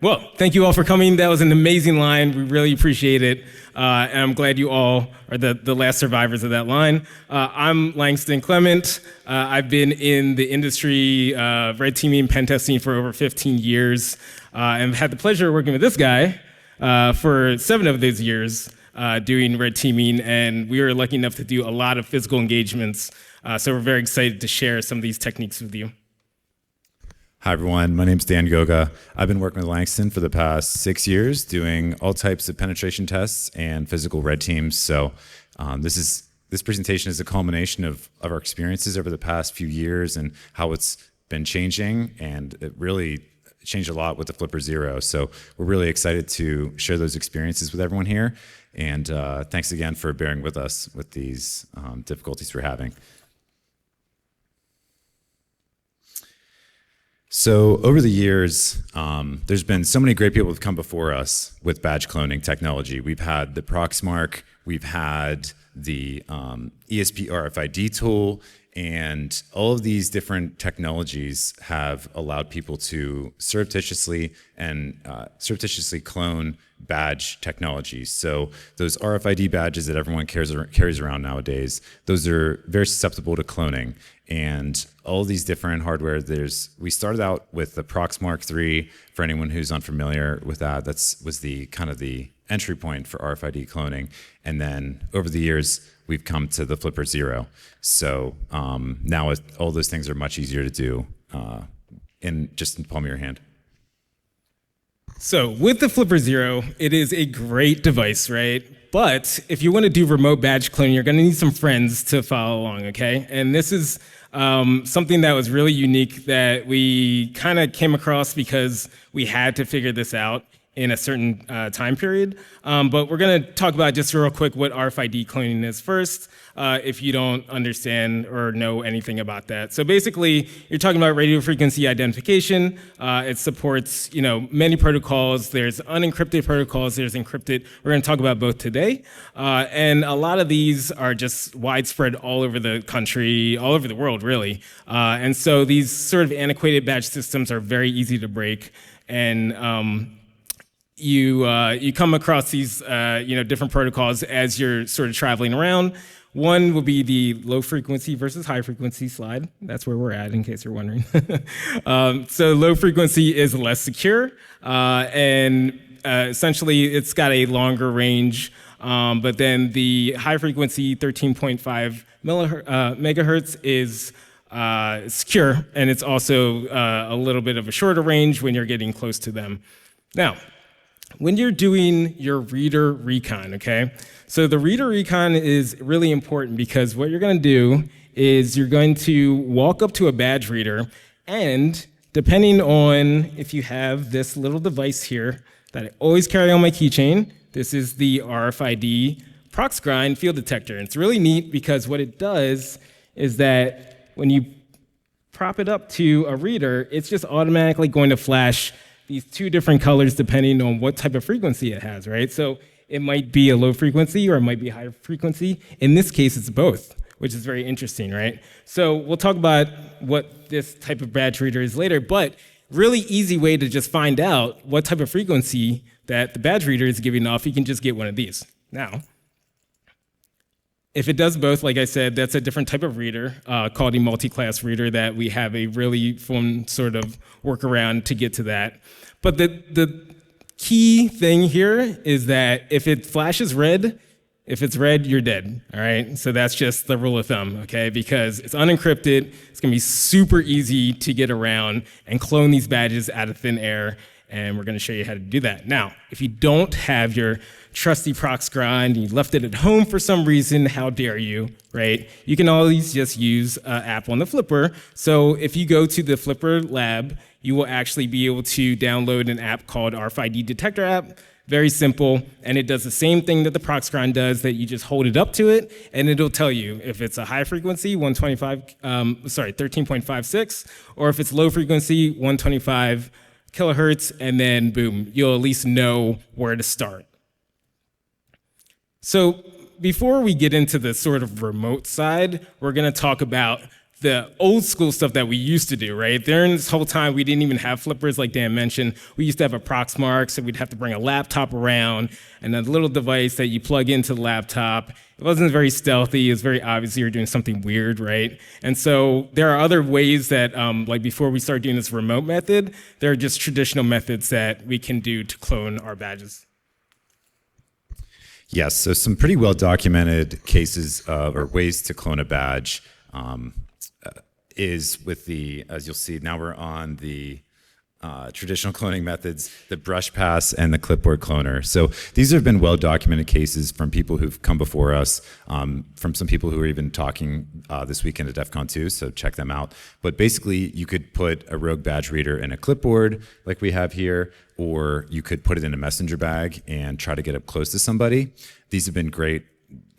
Well, thank you all for coming. That was an amazing line. We really appreciate it. And I'm glad you all are the last survivors of that line. I'm Langston Clements. I've been in the industry, red teaming, pen testing for over 15 years. And I've had the pleasure of working with this guy for 7 of those years doing red teaming. And we were lucky enough to do a lot of physical engagements. So we're very excited to share some of these techniques with you. Hi, everyone. My name's Dan Goga. I've been working with Langston for the past 6 years, doing all types of penetration tests and physical red teams. So this presentation is a culmination of our experiences over the past few years and how it's been changing, and it really changed a lot with the Flipper Zero. So we're really excited to share those experiences with everyone here. And thanks again for bearing with us with these difficulties we're having. So over the years, there's been so many great people who've come before us with badge cloning technology. We've had the Proxmark, we've had the ESP RFID tool, and all of these different technologies have allowed people to surreptitiously clone badge technologies. So those RFID badges that everyone carries around nowadays, those are very susceptible to cloning. And all these different hardware, we started out with the Proxmark 3. For anyone who's unfamiliar with that, was the kind of the entry point for RFID cloning. And then over the years, we've come to the Flipper Zero. So now all those things are much easier to do in the palm of your hand. So with the Flipper Zero, it is a great device, right? But if you want to do remote badge cloning, you're going to need some friends to follow along, okay? And this is something that was really unique that we kind of came across because we had to figure this out in a certain time period. But we're going to talk about just real quick what RFID cloning is first, if you don't understand or know anything about that. So basically, you're talking about radio frequency identification. It supports, many protocols. There's unencrypted protocols. There's encrypted. We're going to talk about both today. And a lot of these are just widespread all over the country, all over the world, really. And so these sort of antiquated badge systems are very easy to break. And you come across these different protocols as you're sort of traveling around. One will be the low frequency versus high frequency slide. That's where we're at, in case you're wondering. So low frequency is less secure, and essentially it's got a longer range. But then the high frequency 13.5 megahertz is secure, and it's also a little bit of a shorter range when you're getting close to them. Now, when you're doing your reader recon, okay? So the reader recon is really important because what you're going to do is you're going to walk up to a badge reader, and depending on if you have this little device here that I always carry on my keychain, this is the RFID Proxgrind field detector. And it's really neat because what it does is that when you prop it up to a reader, it's just automatically going to flash these 2 different colors depending on what type of frequency it has, right? So it might be a low frequency or it might be high frequency. In this case, it's both, which is very interesting, right? So we'll talk about what this type of badge reader is later, but really easy way to just find out what type of frequency that the badge reader is giving off, you can just get one of these. Now, if it does both, like I said, that's a different type of reader called a multiclass reader that we have a really fun sort of workaround to get to that. But the key thing here is that if it flashes red, if it's red, you're dead, all right? So that's just the rule of thumb, okay? Because it's unencrypted, it's gonna be super easy to get around and clone these badges out of thin air, and we're gonna show you how to do that. Now, if you don't have your trusty Proxgrind, you left it at home for some reason, how dare you, right? You can always just use an app on the Flipper. So if you go to the Flipper lab, you will actually be able to download an app called RFID Detector app. Very simple, and it does the same thing that the Proxgrind does, that you just hold it up to it, and it'll tell you if it's a high frequency, 13.56, or if it's low frequency, 125 kilohertz, and then boom, you'll at least know where to start. So before we get into the sort of remote side, we're going to talk about the old school stuff that we used to do, right? During this whole time, we didn't even have flippers like Dan mentioned. We used to have a Proxmark, so we'd have to bring a laptop around and a little device that you plug into the laptop. It wasn't very stealthy. It was very obvious you were doing something weird, right? And so there are other ways that, like before we start doing this remote method, there are just traditional methods that we can do to clone our badges. Yes, so some pretty well documented cases or ways to clone a badge is with the, as you'll see, now we're on the traditional cloning methods, the brush pass and the clipboard cloner. So these have been well documented cases from people who've come before us, from some people who are even talking this weekend at DEF CON 2, so check them out. But basically, you could put a rogue badge reader in a clipboard like we have here, or you could put it in a messenger bag and try to get up close to somebody. These have been great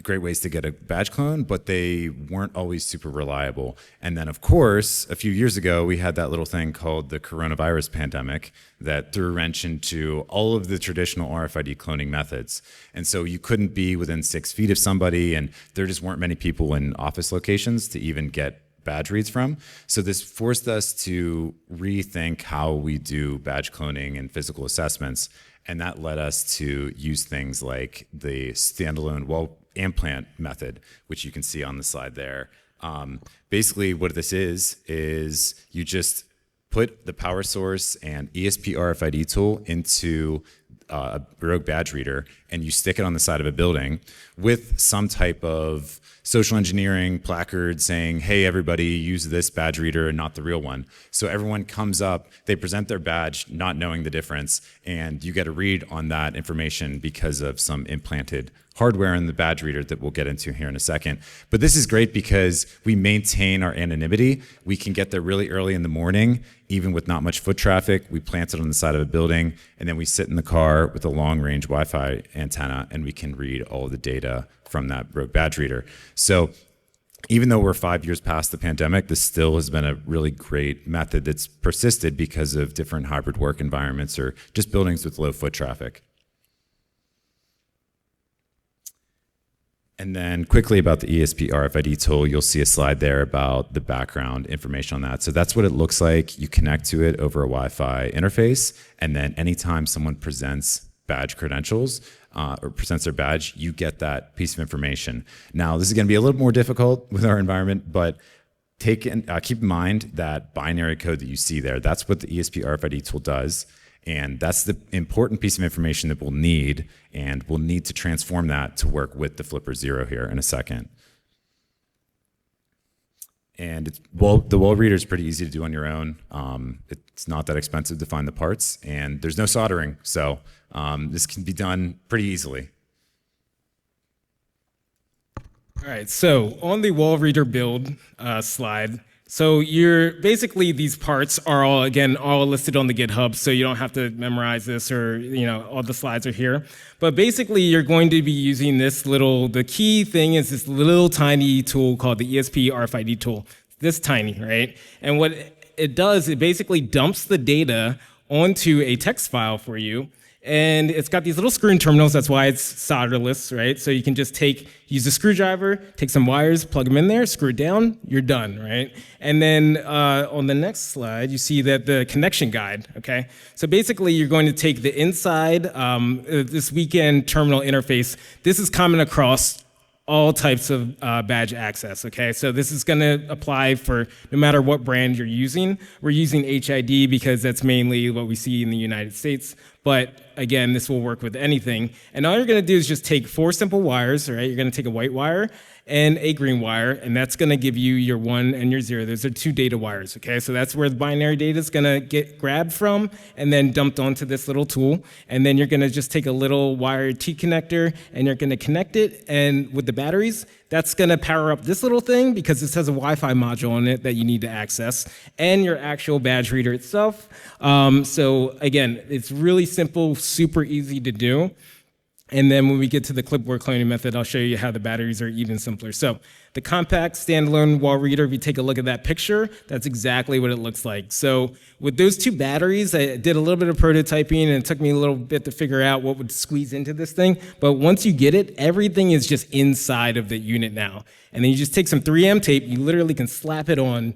ways to get a badge clone, but they weren't always super reliable. And then, of course, a few years ago, we had that little thing called the coronavirus pandemic that threw a wrench into all of the traditional RFID cloning methods. And so you couldn't be within 6 feet of somebody, and there just weren't many people in office locations to even get badge reads from. So this forced us to rethink how we do badge cloning and physical assessments. And that led us to use things like the standalone wall implant method, which you can see on the slide there. Basically, what this is you just put the power source and ESP RFID tool into a rogue badge reader, and you stick it on the side of a building with some type of social engineering placard saying, hey, everybody, use this badge reader and not the real one. So everyone comes up, they present their badge, not knowing the difference, and you get a read on that information because of some implanted hardware in the badge reader that we'll get into here in a second. But this is great because we maintain our anonymity. We can get there really early in the morning, even with not much foot traffic. We plant it on the side of a building, and then we sit in the car with a long-range Wi-Fi antenna, and we can read all the data from that rogue badge reader. So even though we're 5 years past the pandemic, this still has been a really great method that's persisted because of different hybrid work environments or just buildings with low foot traffic. And then quickly about the ESP RFID tool, you'll see a slide there about the background information on that. So that's what it looks like. You connect to it over a Wi-Fi interface, and then anytime someone presents badge credentials or presents their badge, you get that piece of information. Now, this is going to be a little more difficult with our environment, but keep in mind that binary code that you see there. That's what the ESP RFID tool does. And that's the important piece of information that we'll need, and we'll need to transform that to work with the Flipper Zero here in a second. And the wall reader is pretty easy to do on your own. It's not that expensive to find the parts, and there's no soldering, so this can be done pretty easily. All right, so on the wall reader build slide, so you're basically these parts are all listed on the GitHub, so you don't have to memorize this, or all the slides are here. But basically you're going to be using the key thing is this little tiny tool called the ESP RFID tool. This tiny, right? And what it does, it basically dumps the data onto a text file for you. And it's got these little screw terminals, that's why it's solderless, right? So you can just use a screwdriver, take some wires, plug them in there, screw it down, you're done, right? And then on the next slide, you see that the connection guide, okay? So basically, you're going to take the inside, this weekend terminal interface. This is common across all types of badge access, okay? So this is gonna apply for no matter what brand you're using. We're using HID because that's mainly what we see in the United States. But again, this will work with anything. And all you're gonna do is just take 4 simple wires, right? You're gonna take a white wire and a green wire, and that's gonna give you your 1 and your 0. Those are 2 data wires, okay? So that's where the binary data is gonna get grabbed from and then dumped onto this little tool. And then you're gonna just take a little wire T connector and you're gonna connect it, and with the batteries, that's gonna power up this little thing because this has a Wi-Fi module on it that you need to access, and your actual badge reader itself. So again, it's really simple, super easy to do. And then when we get to the clipboard cloning method, I'll show you how the batteries are even simpler. So the compact standalone wall reader, if you take a look at that picture, that's exactly what it looks like. So with those two batteries, I did a little bit of prototyping, and it took me a little bit to figure out what would squeeze into this thing. But once you get it, everything is just inside of the unit now. And then you just take some 3M tape, you literally can slap it on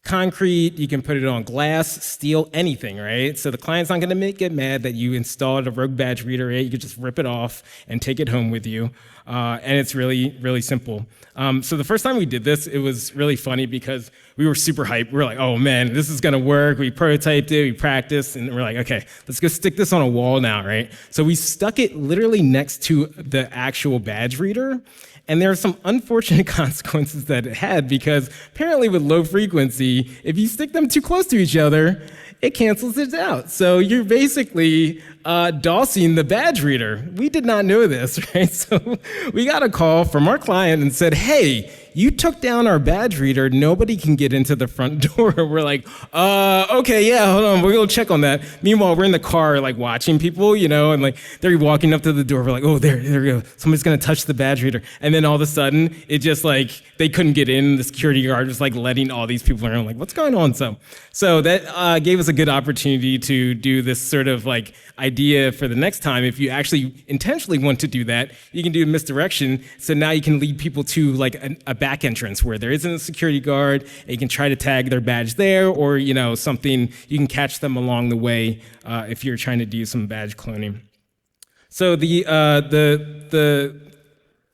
concrete, you can put it on glass, steel, anything, right? So the client's not gonna get mad that you installed a rogue badge reader, right? You could just rip it off and take it home with you. And it's really, really simple. So the first time we did this, it was really funny because we were super hyped. We were like, oh man, this is gonna work. We prototyped it, we practiced, and we're like, okay, let's go stick this on a wall now, right? So we stuck it literally next to the actual badge reader. And there are some unfortunate consequences that it had because apparently with low frequency, if you stick them too close to each other, it cancels it out. So you're basically DOSing the badge reader. We did not know this, right? So we got a call from our client and said, hey, you took down our badge reader. Nobody can get into the front door. We're like, okay, yeah, hold on. We're going to check on that. Meanwhile, we're in the car, like watching people, and like they're walking up to the door. We're like, oh, there we go. Somebody's going to touch the badge reader. And then all of a sudden, it just like, they couldn't get in. The security guard was like letting all these people in. I'm like, what's going on? So that gave us a good opportunity to do this sort of like idea for the next time. If you actually intentionally want to do that, you can do misdirection. So now you can lead people to like a back entrance where there isn't a security guard, and you can try to tag their badge there, or something, you can catch them along the way if you're trying to do some badge cloning. So the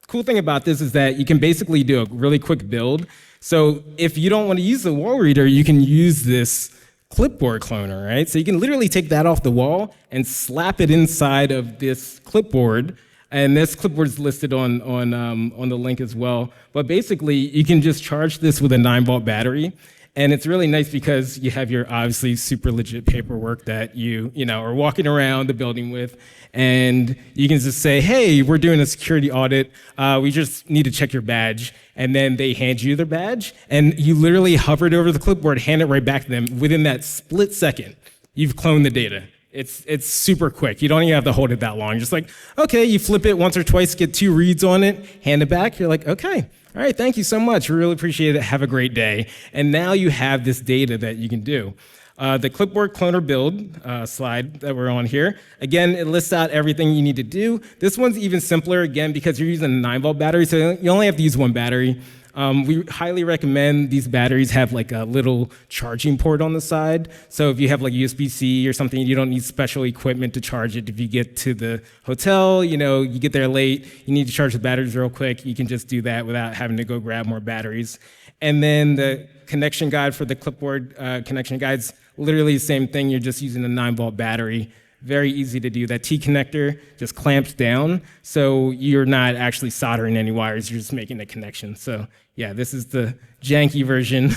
cool thing about this is that you can basically do a really quick build. So if you don't want to use the wall reader, you can use this clipboard cloner, right? So you can literally take that off the wall and slap it inside of this clipboard. And this clipboard is listed on the link as well. But basically, you can just charge this with a 9-volt battery. And it's really nice because you have your obviously super legit paperwork that you are walking around the building with. And you can just say, hey, we're doing a security audit. We just need to check your badge. And then they hand you their badge. And you literally hover it over the clipboard, hand it right back to them. Within that split second, you've cloned the data. It's super quick. You don't even have to hold it that long. Just like, okay, you flip it once or twice, get 2 reads on it, hand it back. You're like, okay, all right, thank you so much. We really appreciate it. Have a great day. And now you have this data that you can do. The clipboard cloner build slide that we're on here, again, it lists out everything you need to do. This one's even simpler, again, because you're using a 9-volt battery, so you only have to use one battery. We highly recommend these batteries have like a little charging port on the side. So if you have like USB-C or something, you don't need special equipment to charge it. If you get to the hotel, you get there late, you need to charge the batteries real quick, you can just do that without having to go grab more batteries. And then the connection guide for the clipboard connection guide's literally the same thing. You're just using a 9-volt battery. Very easy to do. That T connector just clamps down, so you're not actually soldering any wires, you're just making a connection. So yeah, this is the janky version,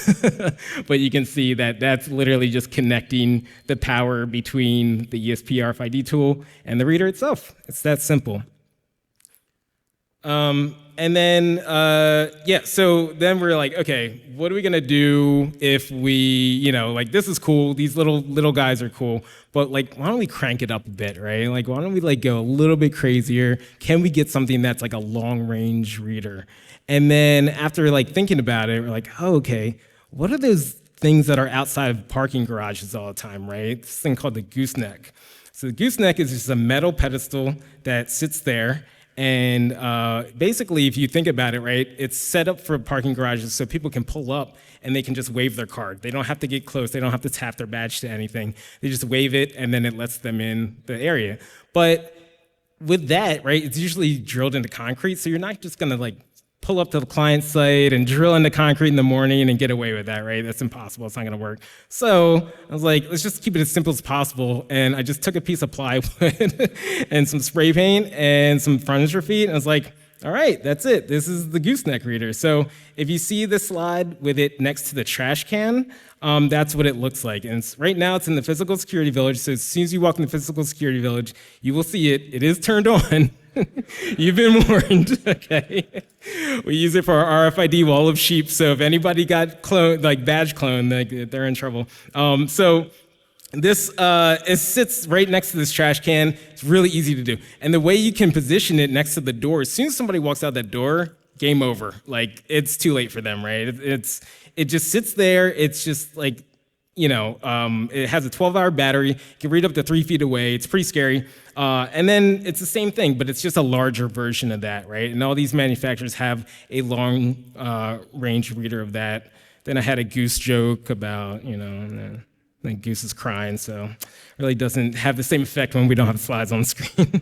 but you can see that that's literally just connecting the power between the ESP RFID tool and the reader itself. It's that simple. And then, so then we're like, okay, what are we gonna do if we, like this is cool, these little guys are cool, but like, why don't we crank it up a bit, right? Like, why don't we like go a little bit crazier? Can we get something that's like a long range reader? And then after like thinking about it, we're like, oh, okay, what are those things that are outside of parking garages all the time, right? This thing called the gooseneck. So the gooseneck is just a metal pedestal that sits there. And basically, if you think about it, right, it's set up for parking garages so people can pull up and they can just wave their card. They don't have to get close. They don't have to tap their badge to anything. They just wave it, and then it lets them in the area. But with that, right, it's usually drilled into concrete, so you're not just going to, like, pull up to the client site and drill into concrete in the morning and get away with that, right? That's impossible. It's not going to work. So I was like, let's just keep it as simple as possible. And I just took a piece of plywood and some spray paint and some furniture feet. And I was like, all right, that's it. This is the gooseneck reader. So if you see this slide with it next to the trash can, that's what it looks like. And right now it's in the physical security village. So as soon as you walk in the physical security village, you will see it. It is turned on. You've been warned, okay? We use it for our RFID wall of sheep, so if anybody got badge cloned, they're in trouble. So This it sits right next to this trash can. It's really easy to do. And the way you can position it next to the door, as soon as somebody walks out that door, game over. Like, it's too late for them, right? It just sits there. It's just like, it has a 12-hour battery. You can read up to 3 feet away. It's pretty scary. And then it's the same thing, but it's just a larger version of that, right? And all these manufacturers have a long range reader of that. Then I had a Goose joke about, and then Goose is crying, so it really doesn't have the same effect when we don't have slides on the screen.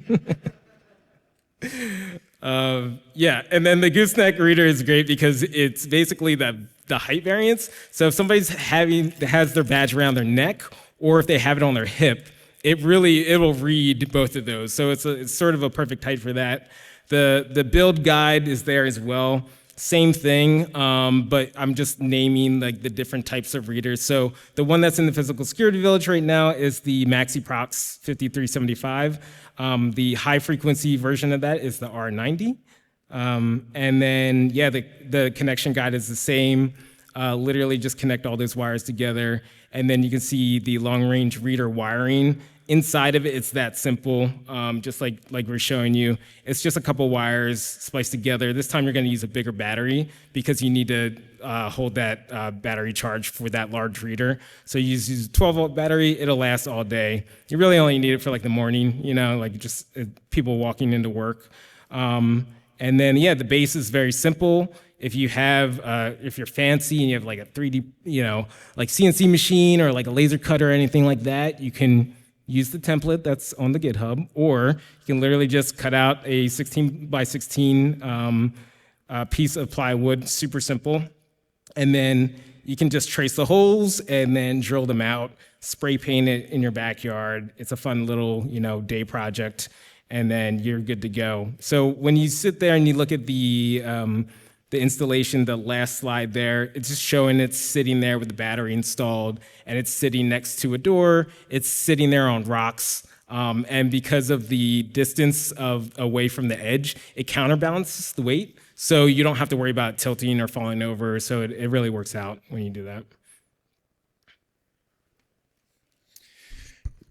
And then the Gooseneck reader is great because it's basically the height variance. So if somebody's has their badge around their neck, or if they have it on their hip, it will read both of those. So it's sort of a perfect height for that. The build guide is there as well. Same thing, but I'm just naming like the different types of readers. So the one that's in the Physical Security Village right now is the MaxiProx 5375. The high frequency version of that is the R90. And then, the connection guide is the same. Literally just connect all those wires together. And then you can see the long range reader wiring. Inside of it, it's that simple, just like we're showing you. It's just a couple wires spliced together. This time you're going to use a bigger battery because you need to hold that battery charge for that large reader. So you use a 12-volt battery. It'll last all day. You really only need it for like the morning, like just people walking into work. And then, the base is very simple. If you have, if you're fancy and you have like a 3D, like CNC machine or like a laser cutter or anything like that, you can use the template that's on the GitHub, or you can literally just cut out a 16 by 16 piece of plywood, super simple. And then you can just trace the holes and then drill them out, spray paint it in your backyard. It's a fun little, day project, and then you're good to go. So when you sit there and you look at the installation, the last slide there, it's just showing it's sitting there with the battery installed, and it's sitting next to a door. It's sitting there on rocks, and because of the distance away from the edge, it counterbalances the weight, so you don't have to worry about tilting or falling over. So it really works out when you do that.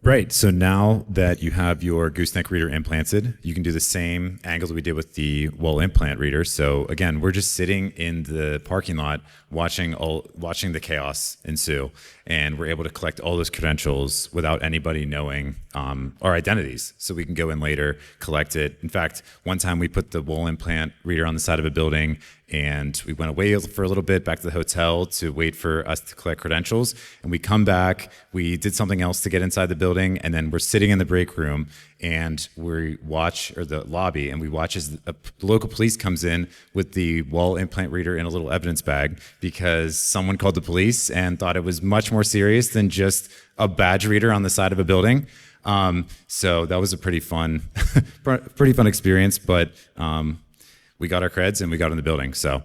Right, so now that you have your Gooseneck reader implanted, you can do the same angle that we did with the wall implant reader. So again, we're just sitting in the parking lot watching the chaos ensue, and we're able to collect all those credentials without anybody knowing our identities. So we can go in later, collect it. In fact, one time we put the wall implant reader on the side of a building, and we went away for a little bit back to the hotel to wait for us to collect credentials. And we come back, we did something else to get inside the building, and then we're sitting in the break room and we watch, or the lobby, and we watch as the local police comes in with the wall implant reader in a little evidence bag because someone called the police and thought it was much more serious than just a badge reader on the side of a building. So that was a pretty fun experience, but we got our creds and we got in the building. So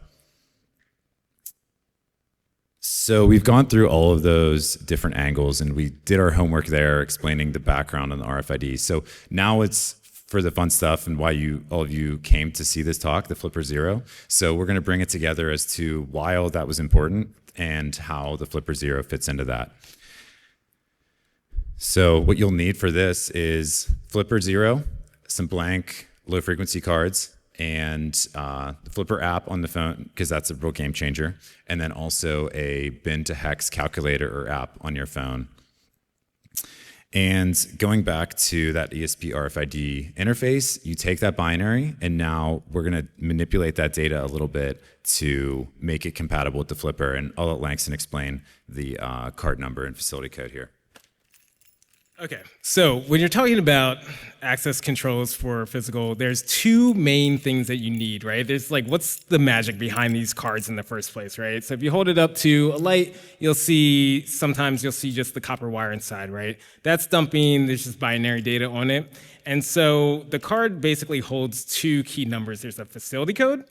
we've gone through all of those different angles, and we did our homework there explaining the background on the RFID. So now it's for the fun stuff and why all of you came to see this talk, the Flipper Zero. So we're going to bring it together as to why all that was important and how the Flipper Zero fits into that. So what you'll need for this is Flipper Zero, some blank low-frequency cards, and the Flipper app on the phone, because that's a real game changer, and then also a bin to hex calculator or app on your phone. And going back to that ESP RFID interface, you take that binary, and now we're going to manipulate that data a little bit to make it compatible with the Flipper, and I'll let Langston explain the card number and facility code here. Okay, so when you're talking about access controls for physical, there's two main things that you need, right? There's like, what's the magic behind these cards in the first place, right? So if you hold it up to a light, sometimes you'll see just the copper wire inside, right? That's dumping, there's just binary data on it. And so the card basically holds two key numbers. There's a facility code,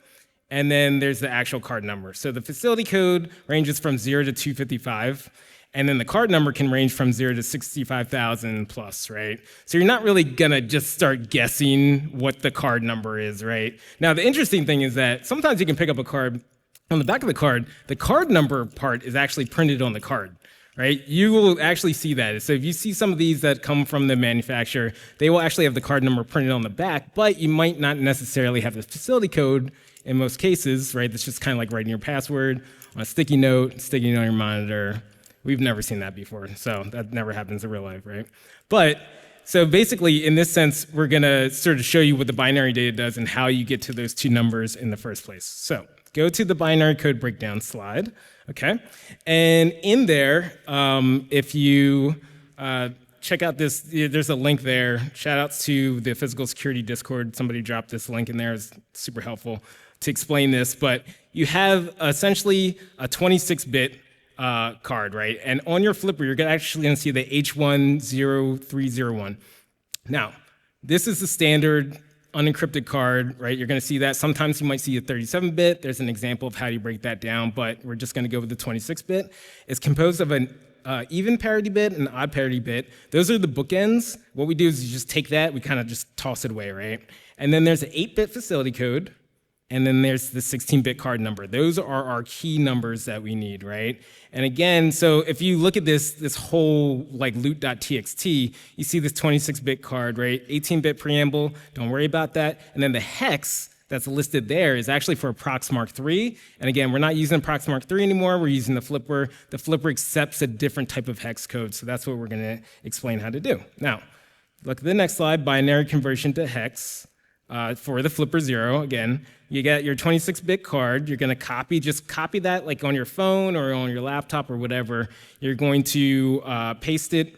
and then there's the actual card number. So the facility code ranges from 0 to 255. And then the card number can range from 0 to 65,000 plus, right? So you're not really gonna just start guessing what the card number is, right? Now, the interesting thing is that sometimes you can pick up a card. On the back of the card number part is actually printed on the card, right? You will actually see that. So if you see some of these that come from the manufacturer, they will actually have the card number printed on the back, but you might not necessarily have the facility code in most cases, right? That's just kind of like writing your password on a sticky note, sticking it on your monitor. We've never seen that before, so that never happens in real life, right? But so basically, in this sense, we're gonna sort of show you what the binary data does and how you get to those two numbers in the first place. So go to the binary code breakdown slide, okay? And in there, if you check out this, there's a link there. Shout outs to the physical security Discord. Somebody dropped this link in there. It's super helpful to explain this. But you have essentially a 26-bit card, right? And on your flipper, you're actually going to see the H10301. Now, this is the standard unencrypted card, right? You're going to see that. Sometimes you might see a 37-bit. There's an example of how you break that down, but we're just going to go with the 26-bit. It's composed of an even parity bit and odd parity bit. Those are the bookends. What we do is you just take that, we kind of just toss it away, right? And then there's an 8-bit facility code, and then there's the 16-bit card number. Those are our key numbers that we need, right? And again, so if you look at this whole like loot.txt, you see this 26-bit card, right? 18-bit preamble, don't worry about that. And then the hex that's listed there is actually for a Proxmark 3. And again, we're not using Proxmark 3 anymore, we're using the flipper. The flipper accepts a different type of hex code, so that's what we're gonna explain how to do. Now, look at the next slide, binary conversion to hex. For the flipper 0, again, you get your 26-bit card. You're going to just copy that like on your phone or on your laptop or whatever. You're going to paste it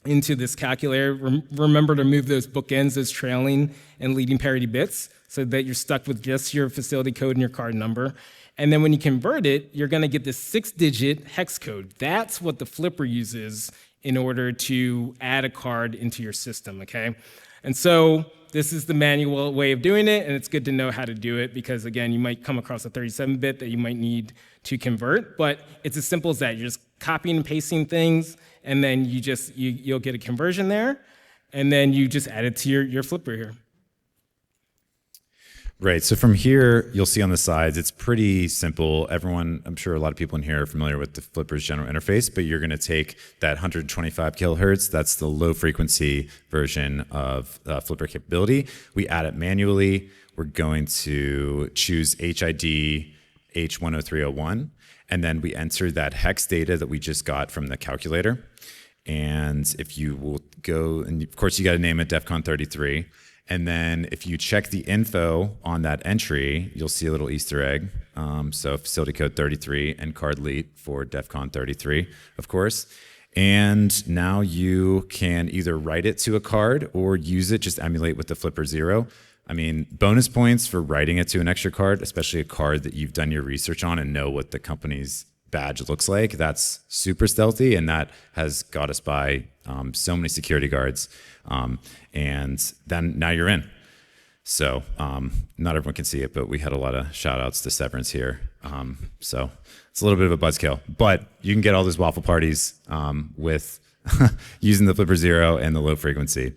into this calculator. Remember to move those bookends, those trailing and leading parity bits, so that you're stuck with just your facility code and your card number. And then when you convert it, you're going to get this 6-digit hex code. That's what the flipper uses in order to add a card into your system, okay? And so this is the manual way of doing it, and it's good to know how to do it because, again, you might come across a 37-bit that you might need to convert, but it's as simple as that. You're just copying and pasting things, and then you'll get a conversion there, and then you just add it to your flipper here. Right, so from here, you'll see on the sides, it's pretty simple. I'm sure a lot of people in here are familiar with the flipper's general interface, but you're gonna take that 125 kilohertz, that's the low frequency version of flipper capability. We add it manually. We're going to choose HID H10301, and then we enter that hex data that we just got from the calculator. And if you will go, and of course you gotta name it DEFCON 33, and then if you check the info on that entry, you'll see a little Easter egg. So facility code 33 and card lead for DEFCON 33, of course. And now you can either write it to a card or use it, just emulate with the flipper 0. I mean, bonus points for writing it to an extra card, especially a card that you've done your research on and know what the company's badge looks like. That's super stealthy, and that has got us by so many security guards. And then now you're in. So not everyone can see it, but we had a lot of shout outs to Severance here. So it's a little bit of a buzzkill, but you can get all those waffle parties with using the flipper 0 and the low frequency.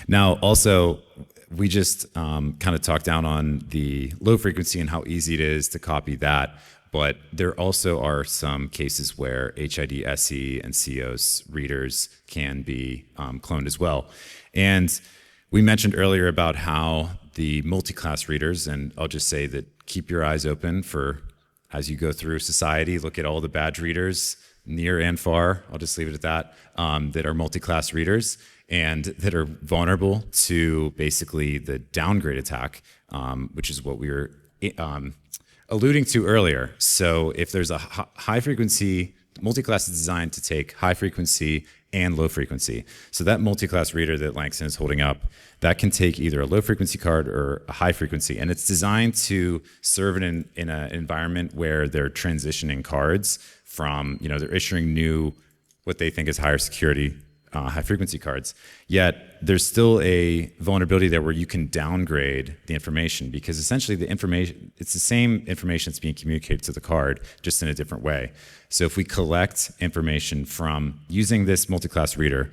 Now, also, we just kind of talked down on the low frequency and how easy it is to copy that. But there also are some cases where HID SE and COS readers can be cloned as well. And we mentioned earlier about how the multiclass readers, and I'll just say that keep your eyes open for, as you go through society, look at all the badge readers, near and far, I'll just leave it at that, that are multiclass readers and that are vulnerable to basically the downgrade attack, which is what we were alluding to earlier. So if there's a high frequency, multiclass is designed to take high frequency and low frequency. So that multiclass reader that Langston is holding up, that can take either a low frequency card or a high frequency. And it's designed to serve in an environment where they're transitioning cards from, they're issuing new, what they think is higher security high frequency cards. Yet there's still a vulnerability there where you can downgrade the information, because essentially the information, it's the same information that's being communicated to the card, just in a different way. So if we collect information from using this multiclass reader,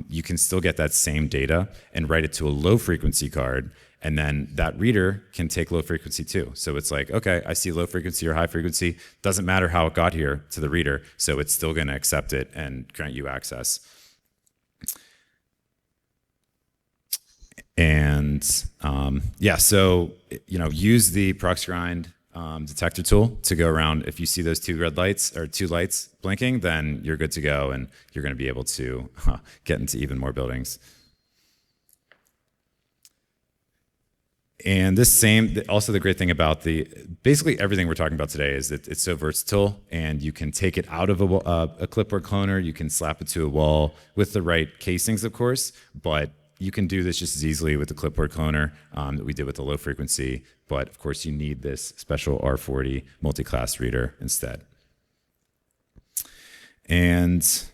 you can still get that same data and write it to a low frequency card, And then that reader can take low frequency too. So it's like, okay, I see low frequency or high frequency. Doesn't matter how it got here to the reader. So it's still going to accept it and grant you access. And so use the proxy grind detector tool to go around. If you see those two red lights or two lights blinking, then you're good to go, and you're going to be able to get into even more buildings. And also the great thing about basically everything we're talking about today is that it's so versatile, and you can take it out of a clipboard cloner, you can slap it to a wall with the right casings, of course, but you can do this just as easily with the clipboard cloner that we did with the low frequency, but of course you need this special R40 multi-class reader instead. And so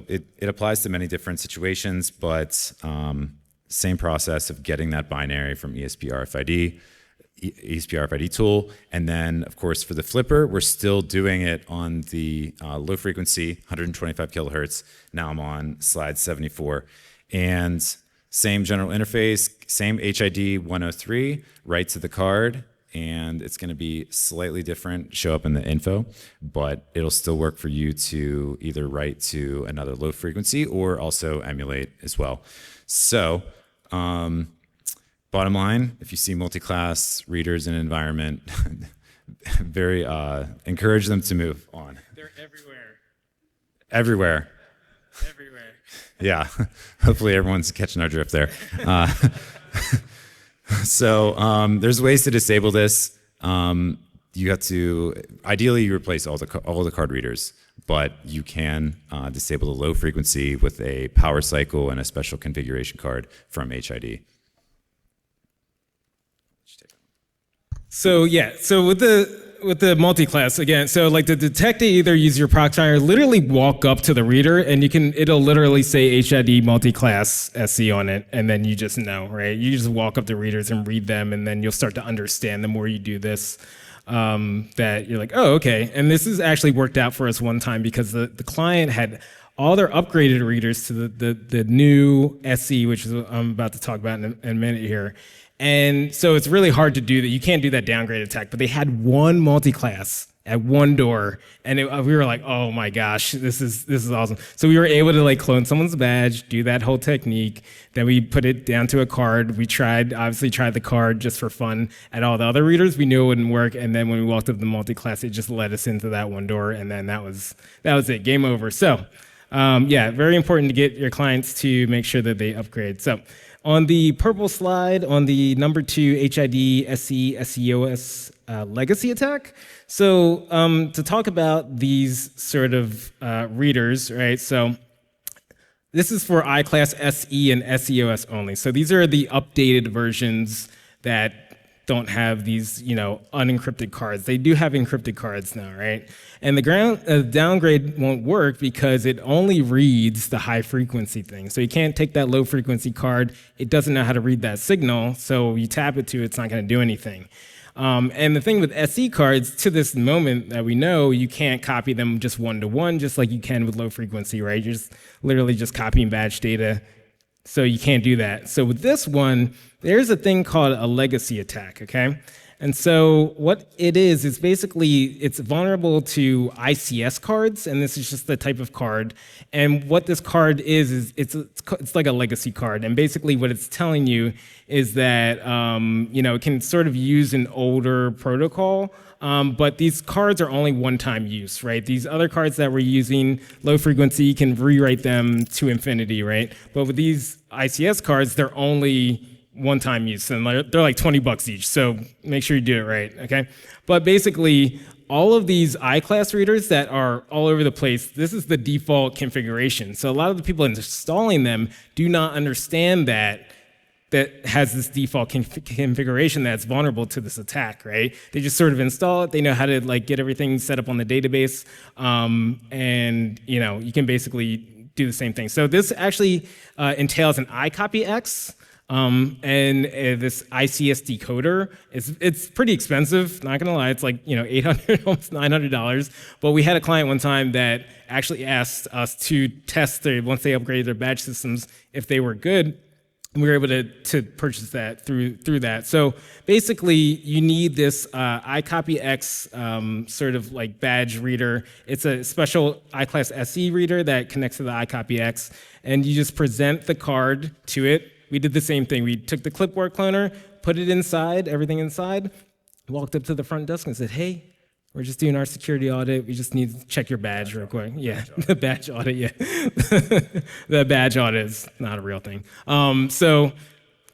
it applies to many different situations, but same process of getting that binary from ESP RFID tool. And then, of course, for the flipper, we're still doing it on the low frequency, 125 kilohertz. Now I'm on slide 74. And same general interface, same HID 103, right to the card. And it's going to be slightly different, show up in the info, but it'll still work for you to either write to another low frequency or also emulate as well. So, bottom line, if you see multi-class readers in an environment, very encourage them to move on. They're everywhere. Everywhere. Everywhere. Yeah. Hopefully everyone's catching our drift there. So there's ways to disable this. You have to ideally you replace all the card readers, but you can disable the low frequency with a power cycle and a special configuration card from HID. So with the multi-class again, so like to detect it, either use your proxy or literally walk up to the reader, and it'll literally say HID multi-class SC on it, and then you just know, right? You just walk up to readers and read them, and then you'll start to understand the more you do this. That you're like, oh, okay. And this has actually worked out for us one time because the client had all their upgraded readers to the new SE, which is what I'm about to talk about in a minute here. And so it's really hard to do that. You can't do that downgrade attack, but they had one multi-class at one door, and we were like, oh my gosh, this is awesome. So we were able to like clone someone's badge, do that whole technique. Then we put it down to a card. We obviously tried the card just for fun at all the other readers. We knew it wouldn't work, and then when we walked up the multi-class, it just led us into that one door, and then that was it, game over. So very important to get your clients to make sure that they upgrade. So on the purple slide, on the number 2 HID SE SEOS legacy attack. So to talk about these sort of readers, right? So this is for iClass SE and SEOS only. So these are the updated versions that don't have these, unencrypted cards. They do have encrypted cards now, right? And the downgrade won't work because it only reads the high frequency thing. So you can't take that low frequency card. It doesn't know how to read that signal. So you tap it to, it's not going to do anything. And the thing with SE cards, to this moment that we know, you can't copy them just one-to-one, just like you can with low frequency, right? You're just literally just copying badge data. So you can't do that. So with this one, there's a thing called a legacy attack, okay? And so what it is basically it's vulnerable to ICS cards, and this is just the type of card. And what this card is it's like a legacy card. And basically what it's telling you is that it can sort of use an older protocol, but these cards are only one-time use, right? These other cards that we're using, low frequency, you can rewrite them to infinity, right? But with these ICS cards, they're only one-time use, and they're like $20 each, so make sure you do it right, okay? But basically, all of these iClass readers that are all over the place, this is the default configuration. So a lot of the people installing them do not understand that has this default configuration that's vulnerable to this attack, right? They just sort of install it. They know how to like get everything set up on the database, and you can basically do the same thing. So this actually entails an iCopyX. And this ICS decoder, it's pretty expensive, not gonna lie, it's like $800, almost $900. But we had a client one time that actually asked us to test once they upgraded their badge systems, if they were good. And we were able to purchase that through that. So basically, you need this iCopyX sort of like badge reader. It's a special iClass SE reader that connects to the iCopyX, and you just present the card to it. We did the same thing. We took the Clipboard cloner, put it inside, everything inside, walked up to the front desk and said, "Hey, we're just doing our security audit. We just need to check your badge real quick." Yeah, the badge audit, yeah. The badge audit is not a real thing. So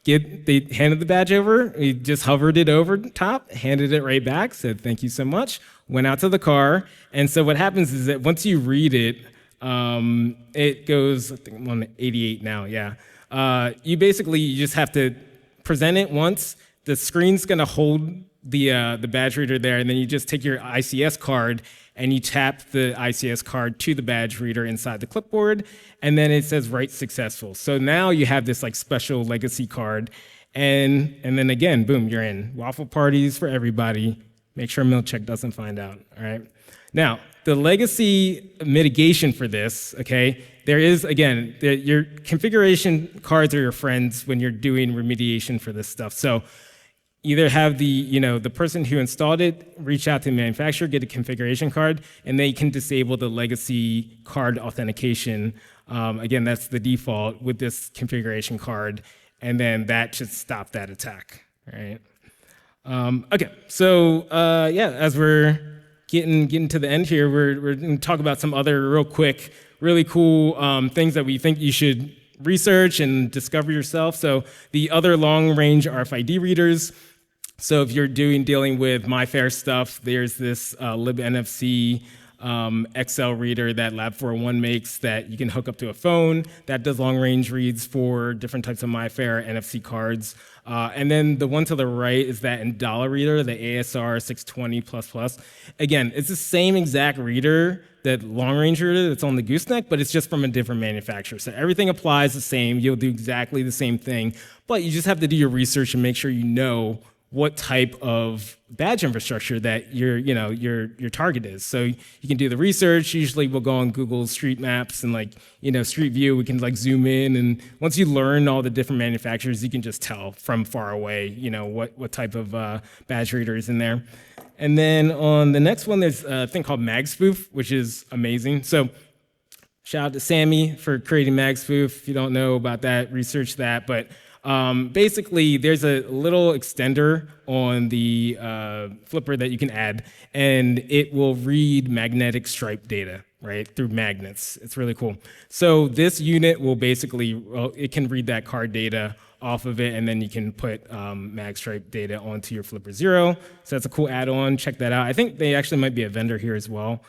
they handed the badge over. We just hovered it over top, handed it right back, said, "Thank you so much," went out to the car. And so what happens is that once you read it, it goes, I think I'm on 88 now, yeah. You just have to present it once. The screen's gonna hold the badge reader there, and then you just take your ICS card and you tap the ICS card to the badge reader inside the Clipboard, and then it says write successful. So now you have this like special legacy card, and then again, boom, you're in. Waffle parties for everybody. Make sure Milcheck doesn't find out, all right? Now, the legacy mitigation for this, okay, there is, again, your configuration cards are your friends when you're doing remediation for this stuff. So either have the person who installed it reach out to the manufacturer, get a configuration card, and they can disable the legacy card authentication. Again, that's the default with this configuration card, and then that should stop that attack, right? Okay, so as we're getting to the end here, we're going to talk about some other real quick, really cool things that we think you should research and discover yourself. So the other long-range RFID readers. So if you're dealing with MyFair stuff, there's this libNFC XL reader that Lab 401 makes that you can hook up to a phone that does long-range reads for different types of MyFair NFC cards. And then the one to the right is that Indala reader, the ASR 620++. Again, it's the same exact reader, that long-range reader that's on the Gooseneck, but it's just from a different manufacturer. So everything applies the same. You'll do exactly the same thing, but you just have to do your research and make sure you know what type of badge infrastructure that your target is. So you can do the research. Usually we'll go on Google Street Maps and Street View. We can zoom in, and once you learn all the different manufacturers, you can just tell from far away, what type of badge reader is in there. And then on the next one, there's a thing called MagSpoof, which is amazing. So shout out to Sammy for creating MagSpoof. If you don't know about that, research that. But basically, there's a little extender on the flipper that you can add, and it will read magnetic stripe data, right, through magnets. It's really cool. So this unit will it can read that card data off of it, and then you can put magstripe data onto your Flipper Zero. So that's a cool add-on. Check that out. I think they actually might be a vendor here as well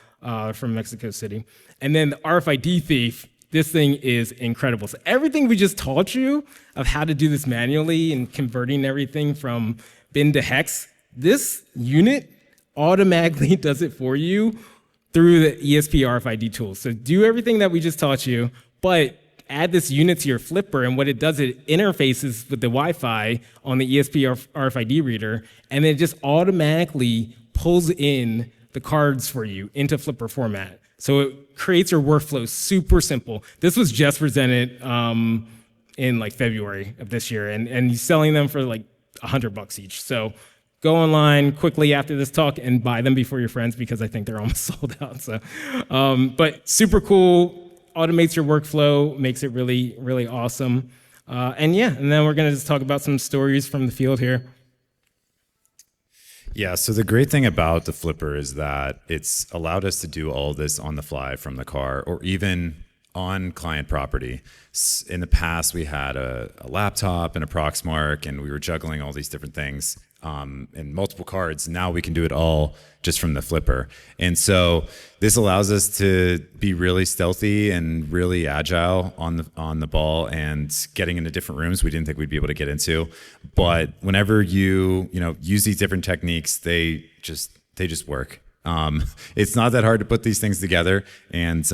from Mexico City. And then the RFID Thief. This thing is incredible. So everything we just taught you of how to do this manually and converting everything from bin to hex, this unit automatically does it for you through the ESP RFID tools. So do everything that we just taught you, but add this unit to your flipper, and what it does, it interfaces with the Wi-Fi on the ESP RFID reader, and it just automatically pulls in the cards for you into flipper format. So it creates your workflow super simple. This was just presented in February of this year, and he's selling them for $100 each. So go online quickly after this talk and buy them before your friends, because I think they're almost sold out. So, but super cool. Automates your workflow, makes it really, really awesome. And then we're gonna just talk about some stories from the field here. Yeah, so the great thing about the Flipper is that it's allowed us to do all this on the fly from the car, or even on client property. In the past, we had a laptop and a Proxmark, and we were juggling all these different things and multiple cards. Now we can do it all just from the Flipper. And so this allows us to be really stealthy and really agile on the ball and getting into different rooms we didn't think we'd be able to get into. But whenever you use these different techniques, they just work. It's not that hard to put these things together, and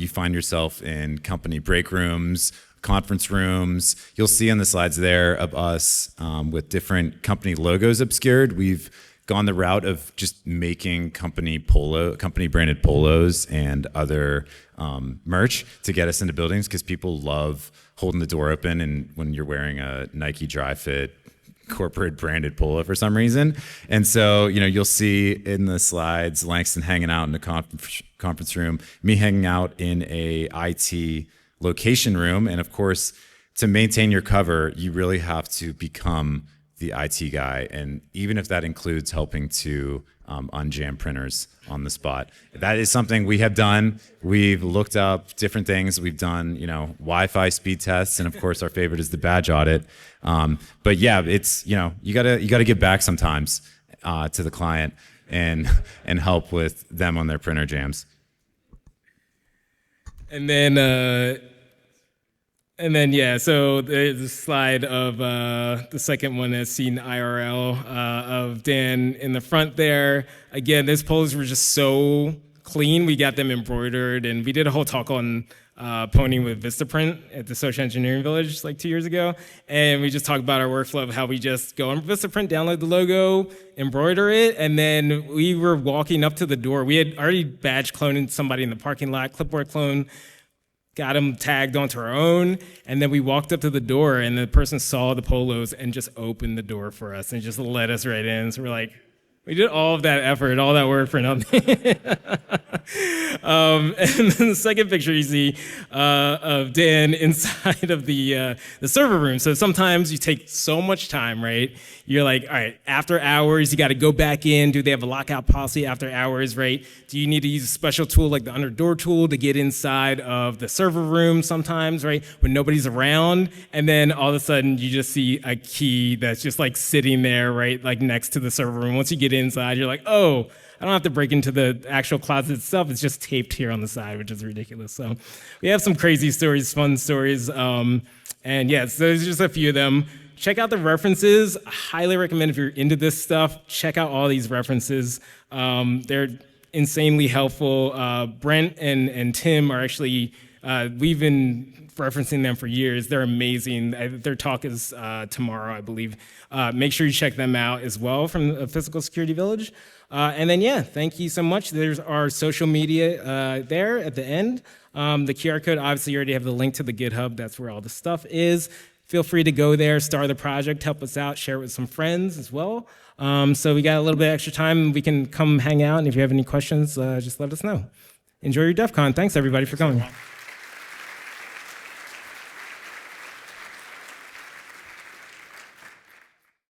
you find yourself in company break rooms, conference rooms. You'll see on the slides there of us with different company logos obscured. We've gone the route of just making company branded polos and other merch to get us into buildings, because people love holding the door open and when you're wearing a Nike Dry Fit corporate branded polo for some reason. And so, you'll see in the slides Langston hanging out in the conference room, me hanging out in a IT location room. And of course, to maintain your cover, you really have to become the IT guy. And even if that includes helping to unjam printers on the spot, that is something we have done. We've looked up different things. We've done, Wi-Fi speed tests. And of course, our favorite is the badge audit. But yeah, it's, you gotta give back sometimes to the client and help with them on their printer jams. And then, yeah, so there's a slide of the second one as seen IRL of Dan in the front there. Again, those polos were just so clean. We got them embroidered, and we did a whole talk on ponying with Vistaprint at the Social Engineering Village like 2 years ago. And we just talked about our workflow of how we just go on Vistaprint, download the logo, embroider it, and then we were walking up to the door. We had already badge cloned somebody in the parking lot, Clipboard clone, got them tagged onto our own, and then we walked up to the door, and the person saw the polos and just opened the door for us and just let us right in. So we're like, we did all of that effort, all that work for nothing. And then the second picture you see of Dan inside of the server room. So sometimes you take so much time, right? You're like, all right, after hours, you got to go back in. Do they have a lockout policy after hours, right? Do you need to use a special tool like the under door tool to get inside of the server room sometimes, right? When nobody's around. And then all of a sudden you just see a key that's just like sitting there, right? Like next to the server room. Once you get inside, you're like, oh, I don't have to break into the actual closet itself. It's just taped here on the side, which is ridiculous. So we have some crazy stories, fun stories. And yeah, so there's just a few of them. Check out the references. I highly recommend if you're into this stuff, check out all these references. They're insanely helpful. Brent and Tim are actually, we've been referencing them for years. They're amazing. Their talk is tomorrow, I believe. Make sure you check them out as well from the Physical Security Village. And then, yeah, thank you so much. There's our social media there at the end. The QR code, obviously, you already have the link to the GitHub. That's where all the stuff is. Feel free to go there, start the project, help us out, share it with some friends as well. So we got a little bit extra time. We can come hang out. And if you have any questions, just let us know. Enjoy your DEF CON. Thanks, everybody, for coming.